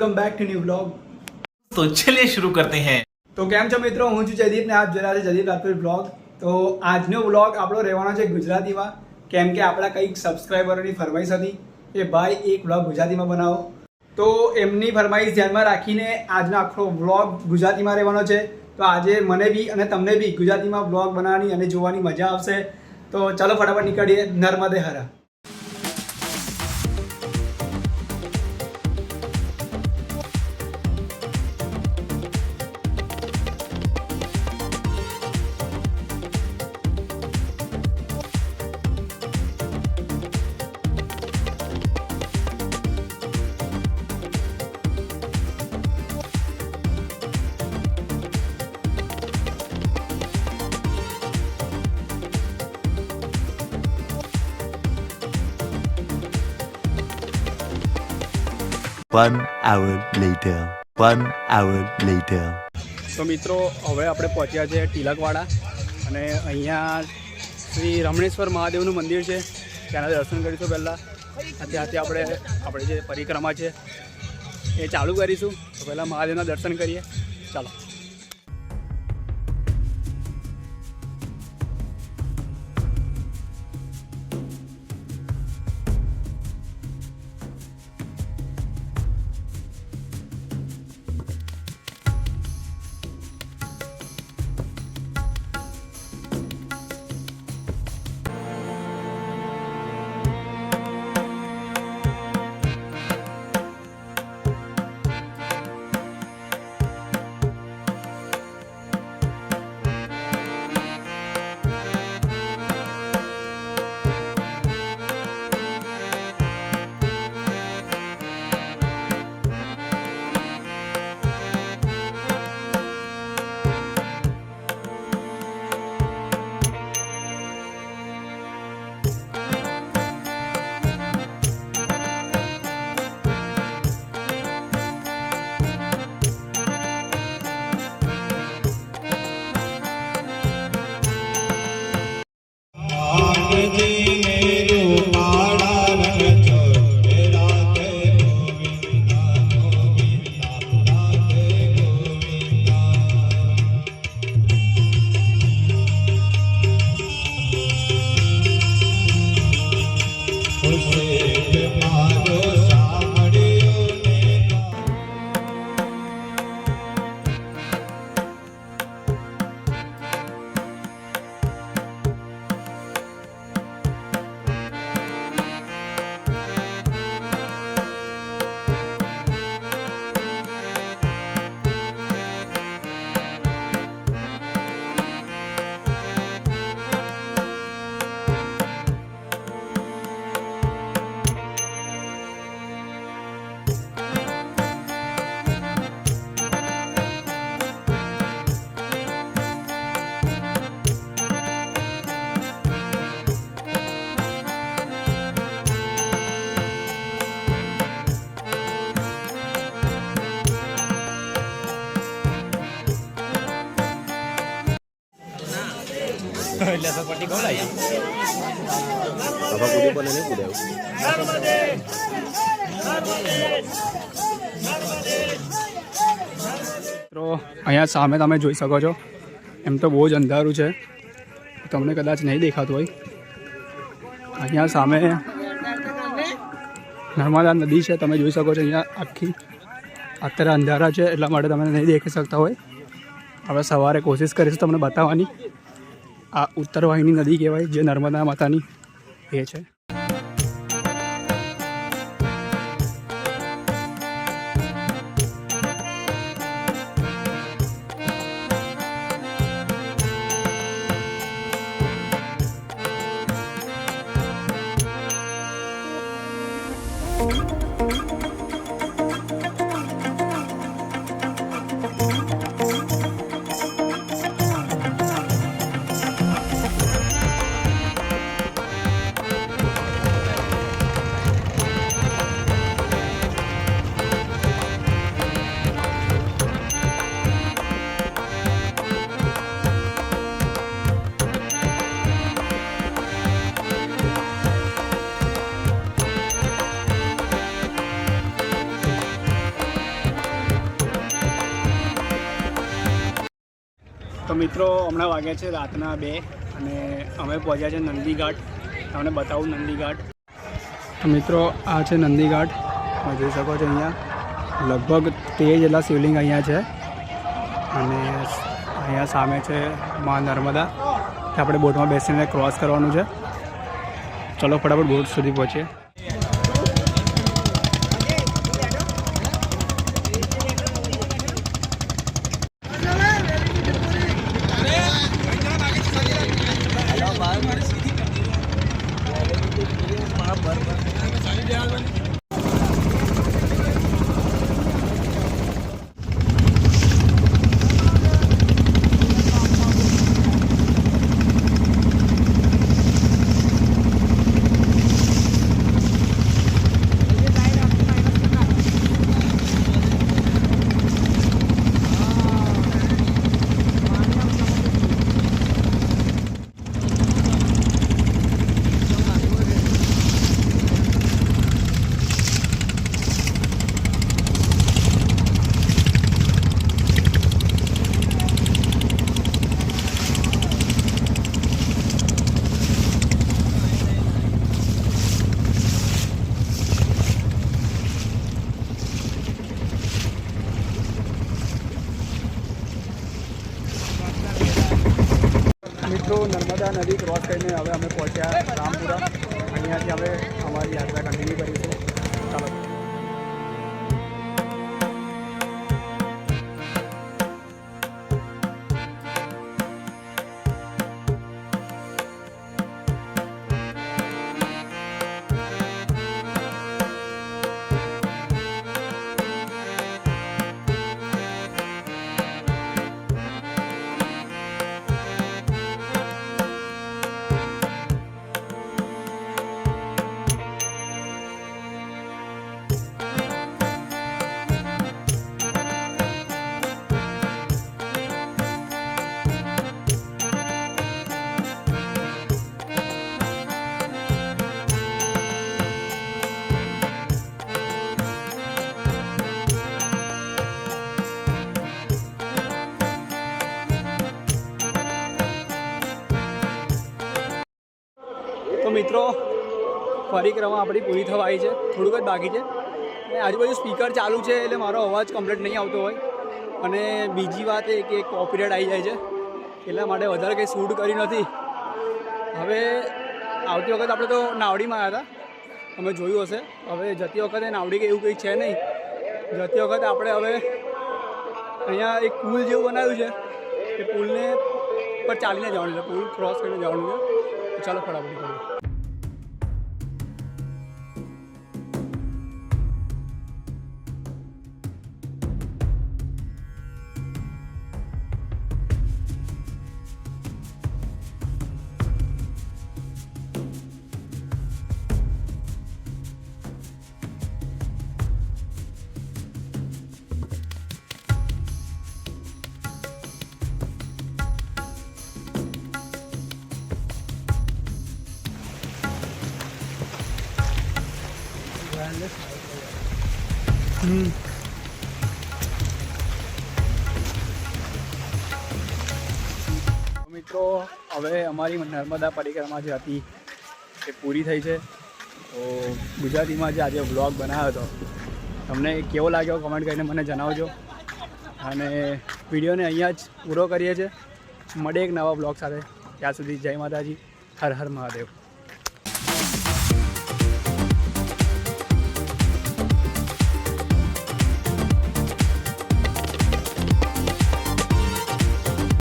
Welcome back to new blog. तो चलिए शुरू करते हैं। તો કેમ છો મિત્રો, હું છું જયદીપ ને આપ જોઈ રહ્યા છો જયદીપ રાજપૂત બ્લોગ। તો આજનો બ્લોગ આપણો રહેવાનો છે ગુજરાતીમાં, કેમ કે આપણા કંઈક સબસ્ક્રાઈબરોની ફરમાઈશ હતી કે ભાઈ એક બ્લોગ ગુજરાતીમાં બનાવો, તો એમની ફરમાઈશ ધ્યાનમાં રાખીને આજનો આખો બ્લોગ ગુજરાતીમાં રહેવાનો છે। તો આજે મને બી અને તમને બી ગુજરાતીમાં બ્લોગ બનાવવાની અને જોવાની મજા આવશે। તો ચાલો ફટાફટ નીકળીએ નર્મદે હરા। One hour later. તો મિત્રો હવે આપણે પહોંચ્યા છે તિલકવાડા અને અહીંયા શ્રી રમણેશ્વર મહાદેવનું મંદિર છે, ત્યાંના દર્શન કરીશું પહેલાં। ત્યાંથી આપણે જે પરિક્રમા છે એ ચાલુ કરીશું। તો પહેલાં મહાદેવના દર્શન કરીએ, ચાલો। એટલે સપાટી ખોલાય બાબા પૂરી પણ નહીં પૂર્યા। તો અહીંયા સામે તમે જોઈ શકો છો, એમ તો બહુ જ અંધારું છે, તમને કદાચ નહીં દેખાતું હોય। અહીંયા સામે નર્મદા નદી છે, તમે જોઈ શકો છો। અહીંયા આખી અત્યારે અંધારા છે એટલા માટે તમે નહીં દેખી શકતા હોય। હવે સવારે કોશિશ કરીશું તમને બતાવવાની। આ ઉત્તરવાહિની નદી કહેવાય, જે નર્મદા માતાની એ છે। તો મિત્રો હમણાં વાગ્યા છે રાતના 2 અને અમે પહોંચ્યા છે નંદી ઘાટ. તમને બતાવું નંદી ઘાટ. તો મિત્રો આ છે નંદી ઘાટ. તમે જોઈ શકો છો અહીંયા લગભગ 13 જેટલા શિવલિંગ અહીંયા છે અને અહીંયા સામે છે મા નર્મદા. આપણે બોટમાં બેસીને ક્રોસ કરવાનું છે. ચલો ફટાફટ બોટ સુધી પહોંચીએ. મિત્રો નર્મદા નદી ક્રોસ કરીને હવે અમે પહોંચ્યા રામપુરા. અહીંયાથી હવે અમારી યાત્રા કન્ટિન્યુ કરીશું. ચાલો. તો મિત્રો પરિક્રમા આપણી પૂરી થવા આવી છે. થોડુંક જ બાકી છે. આજુબાજુ સ્પીકર ચાલુ છે એટલે મારો અવાજ કમ્પ્લીટ નહીં આવતો હોય. અને બીજી વાત એ કે કોપીરાઇટ આવી જાય છે એટલા માટે વધારે કંઈ શૂટ કરી નથી. હવે આવતી વખત આપણે તો નાવડીમાં આવ્યા હતા, તમે જોયું હશે. હવે જતી વખતે નાવડી કે એવું કંઈ છે નહીં. જતી વખતે આપણે હવે અહીંયા એક પુલ જેવું બનાવ્યું છે. એ પુલને પર ચાલીને જવાનું છે, પુલ ક્રોસ કરીને જવાનું છે. ચાલો ફટાફટ કરીએ. મિત્રો હવે અમારી નર્મદા પરિક્રમા જે હતી એ પૂરી થઈ છે. તો ગુજરાતીમાં જે આજે વ્લોગ બનાવ્યો હતો તમને કેવો લાગ્યો કમેન્ટ કરીને મને જણાવજો. અને વિડીયોને અહીંયા જ પૂરો કરીએ છીએ. મળીએ એક નવા વ્લોગ સાથે. ત્યાં સુધી જય માતાજી, હર હર મહાદેવ.